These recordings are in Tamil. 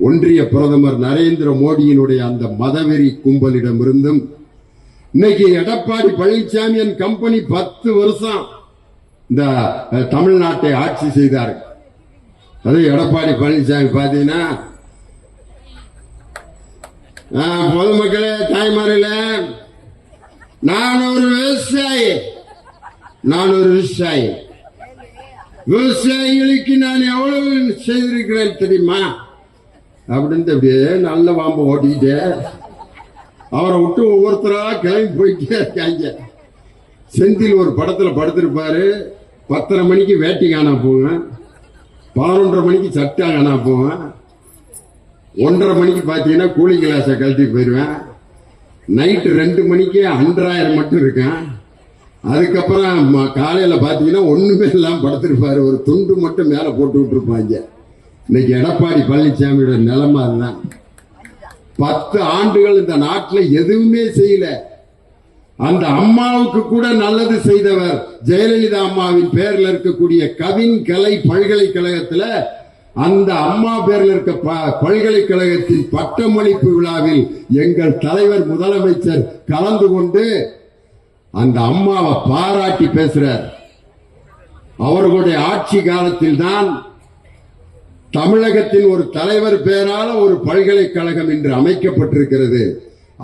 ஒன்றிய பிரதமர் நரேந்திர மோடியினுடைய அந்த மதவெறி கும்பலிடமிருந்தும் இன்னைக்கு எடப்பாடி பழனிசாமி கம்பெனி 10 வருஷம் இந்த தமிழ்நாட்டை ஆட்சி செய்தார். அது எடப்பாடி பழனிசாமி பாத்தீங்கன்னா பொதுமக்களே தாய்மாரில நான் ஒரு விவசாயி விவசாயிகளுக்கு நான் எவ்வளவு செய்திருக்கிறேன் தெரியுமா அப்படின்னு அப்படியே நல்ல வாம்ப ஓட்டிக்கிட்டே அவரை விட்டு ஒவ்வொருத்தரா கிளம்பி போயிட்டே இருக்காங்க. செந்தில் ஒரு படத்துல படுத்திருப்பாரு. 10:30 மணிக்கு வேட்டி காணா போவேன், 11:30 மணிக்கு சட்டை காணா போவேன், 1:30 மணிக்கு பாத்தீங்கன்னா கூலிங் கிளாஸை கழட்டி போயிடுவேன், நைட்டு 2 மணிக்கு 5000 மட்டும் இருக்கேன். அதுக்கப்புறம் காலையில பாத்தீங்கன்னா ஒண்ணுமே இல்லாம படுத்திருப்பாரு, ஒரு துண்டு மட்டும் மேல போட்டு விட்டுருப்பாங்க. இன்னைக்கு எடப்பாடி பழனிசாமியோட நிலைமை அதுதான். 10 ஆண்டுகள் இந்த நாட்டில் எதுவுமே செய்யல. அந்த அம்மாவுக்கு கூட நல்லது செய்தவர் ஜெயலலிதா அம்மாவின் பேர்ல இருக்கக்கூடிய கவின் கலை பல்கலைக்கழகத்தில் அந்த அம்மா பேர்ல இருக்க பல்கலைக்கழகத்தின் பட்டமளிப்பு விழாவில் எங்கள் தலைவர் முதலமைச்சர் கலந்து கொண்டு அந்த அம்மாவை பாராட்டி பேசுறார். அவர்களுடைய ஆட்சி காலத்தில் தான் தமிழகத்தின் ஒரு தலைவர் பெயரால ஒரு பல்கலைக்கழகம் இன்று அமைக்கப்பட்டிருக்கிறது.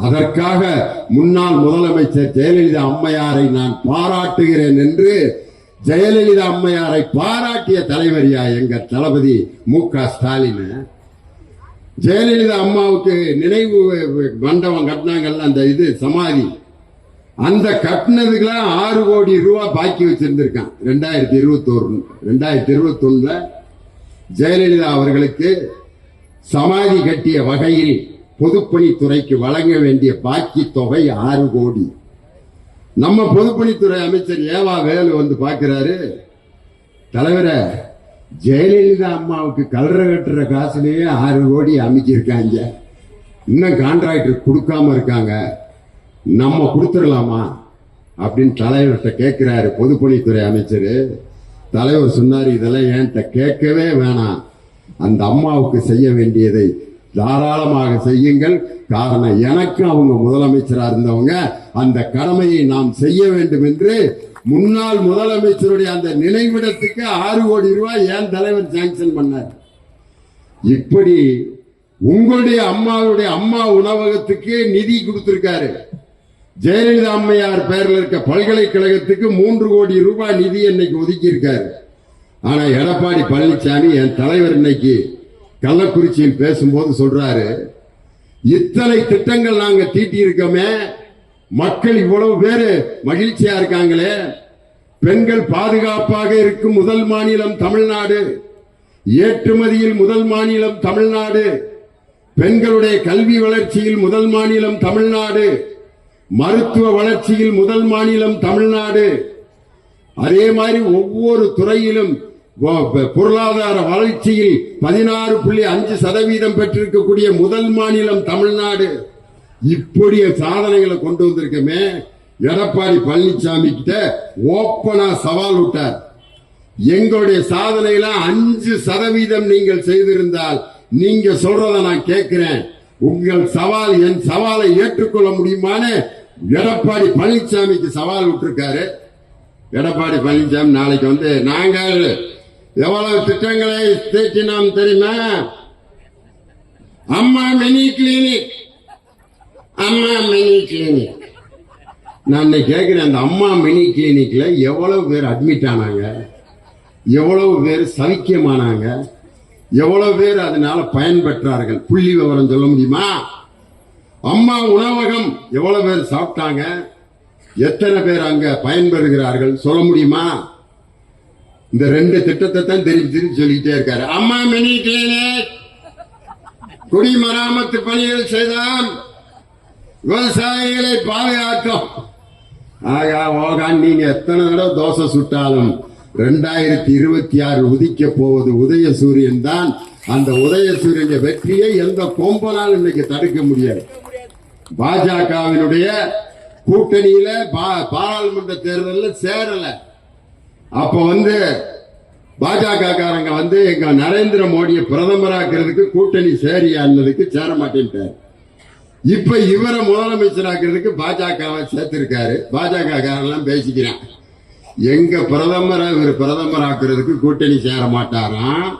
அதற்காக முன்னாள் முதலமைச்சர் ஜெயலலிதா அம்மையாரை நான் பாராட்டுகிறேன் என்று ஜெயலலிதா அம்மையாரை பாராட்டிய தலைவரியா எங்க தளபதி மு.க. ஸ்டாலின். ஜெயலலிதா அம்மாவுக்கு நினைவு மண்டபம் கட்டினாங்கல்ல, அந்த இது சமாதி, அந்த கட்டினதுக்கெல்லாம் 6 கோடி ரூபாய் பாக்கி வச்சிருந்திருக்கான். 2021 ஜெயலலிதா அவர்களுக்கு சமாதி கட்டிய வகையில் பொதுப்பணித்துறைக்கு வழங்க வேண்டிய பாக்கி தொகை 6 கோடி. நம்ம பொதுப்பணித்துறை அமைச்சர் ஏவா வேலு வந்து பாக்குறாரு, தலைவரை ஜெயலலிதா அம்மாவுக்கு கல்லறை கட்டுற காசுலயே 6 கோடி அமைச்சிருக்காங்க, இன்னும் கான்ட்ராக்டர் கொடுக்காம இருக்காங்க, நம்ம கொடுத்துடலாமா அப்படின்னு தலைவர்கிட்ட கேட்கிறாரு பொதுப்பணித்துறை அமைச்சர். தலைவர் சொன்னார், இதெல்லாம் என்கிட்ட கேட்கவே வேணாம், அந்த அம்மாவுக்கு செய்ய வேண்டியதை தாராளமாக செய்யுங்கள். காரணம், எனக்கு அவங்க முதலமைச்சரா இருந்தவங்க, அந்த கடமையை நாம் செய்ய வேண்டும் என்று முன்னாள் முதலமைச்சருடைய அந்த நினைவிடத்துக்கு 6 கோடி ரூபாய் என் தலைவர் சாங்ஷன் பண்ணார். இப்படி உங்களுடைய அம்மாவுடைய அம்மா உணவகத்துக்கு நிதி கொடுத்திருக்காரு. ஜெயலலிதா அம்மையார் பெயரில் இருக்க பல்கலைக்கழகத்துக்கு 3 கோடி ரூபாய் நிதி இன்னைக்கு ஒதுக்கி இருக்காரு. ஆனா எடப்பாடி பழனிசாமி என் தலைவர் இன்னைக்கு கள்ளக்குறிச்சியில் பேசும்போது சொல்றாரு, இத்தனை திட்டங்கள் நாங்க தீட்டி இருக்கோமே, மக்கள் இவ்வளவு பேரு மகிழ்ச்சியா இருக்காங்களே, பெண்கள் பாதுகாப்பாக இருக்கும் முதல் மாநிலம் தமிழ்நாடு, ஏற்றுமதியில் முதல் மாநிலம் தமிழ்நாடு, பெண்களுடைய கல்வி வளர்ச்சியில் முதல் மாநிலம் தமிழ்நாடு, மருத்துவ வளர்ச்சியில் முதல் மாநிலம் தமிழ்நாடு, அதே மாதிரி ஒவ்வொரு துறையிலும் பொருளாதார வளர்ச்சியில் 16.5% பெற்றிருக்கக்கூடிய முதல் மாநிலம் தமிழ்நாடு. இப்படி சாதனைகளை கொண்டு வந்திருக்கமே, எடப்பாடி பழனிசாமி கிட்ட ஓப்பனா சவால் விட்டார். எங்களுடைய சாதனையில 5% நீங்கள் செய்திருந்தால் நீங்க சொல்றத நான் கேட்கிறேன், உங்கள் சவால் என் சவாலை ஏற்றுக்கொள்ள முடியுமான்னு எடப்பாடி பழனிசாமிக்கு சவால் விட்டுருக்காரு. எடப்பாடி பழனிசாமி நாளைக்கு வந்து நாங்கள் எவ்வளவு திட்டங்களை தேற்றினோம் தெரியுமா? அம்மா மினி கிளினிக், அம்மா மினி கிளினிக். நான் கேட்கிறேன், அந்த அம்மா மினி கிளினிக்ல எவ்வளவு பேர் அட்மிட் ஆனாங்க, எவ்வளவு பேர் சவிக்கியமானாங்க, எவ்வளவு பேர் அதனால பயன்பெற்றார்கள், புள்ளி விவரம் சொல்ல முடியுமா? அம்மா உணவகம் எவ்வளவு பேர் சாப்பிட்டாங்க, எத்தனை பேர் அங்க பயன்பெறுகிறார்கள் சொல்ல முடியுமா? இந்த 2 திட்டத்தை தான் திருப்பி சொல்லிட்டே இருக்காரு. அம்மா மினி கிளினிக், குடிமராமத்து பணிகள் செய்தால் விவசாயிகளை பாதுகாக்கும். ஆகா ஓகான், நீங்க எத்தனை தடவை தோசை சுட்டாலும் 2026 உதிக்க போவது உதயசூரியன் தான். அந்த உதயசூரியன் வெற்றியை எந்த கொம்பனால் இன்னைக்கு தடுக்க முடியாது. பாஜகவினுடைய கூட்டணியில பாராளுமன்ற தேர்தலில் சேரல. அப்ப பாஜக காரங்க வந்து எங்க நரேந்திர மோடியை பிரதமராக்குறதுக்கு கூட்டணி சேரியானதுக்கு சேர மாட்டேன்ட்டார். இப்ப இவரை முதலமைச்சராக்குறதுக்கு பாஜகவை சேர்த்திருக்காரு. பாஜக காரெல்லாம் பேசிக்கிறான், எங்க பிரதமரை இவர் பிரதமராக்குறதுக்கு கூட்டணி சேர மாட்டாராம்,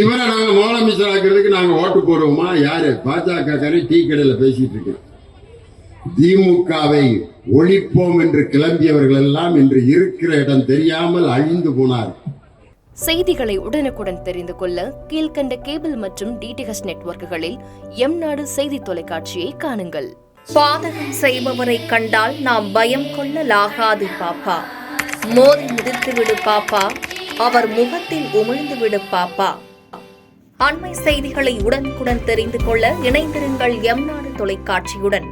இவரை நாங்க முதலமைச்சராக்குறதுக்கு நாங்க ஓட்டு போடுவோமா? யாரு? பாஜக காரை டீ கடையில பேசிட்டு இருக்கு. திமுகவை ஒழிப்போம் என்று கிளம்பியவர்கள் எல்லாம் இன்று இருக்கிற இடம் தெரியாமல் அழிந்து போனார். செய்திகளை உடனுக்குடன் தெரிந்து கொள்ள கீழ்கண்ட கேபிள் மற்றும் டிடிஎச் நெட்வொர்க்குகளில் எம்நாடு செய்தி தொலைக்காட்சியை காணுங்கள். பாதகம் செய்பவரை கண்டால் நாம் பயம் கொள்ளலாகாது பாப்பா. மோதி மிதித்து விடு பாப்பா, அவர் முகத்தில் உமிழ்ந்து விடு பாப்பா. அண்மை செய்திகளை உடனுக்குடன் தெரிந்து கொள்ள இணைந்திருங்கள் எம்நாடு தொலைக்காட்சியுடன்.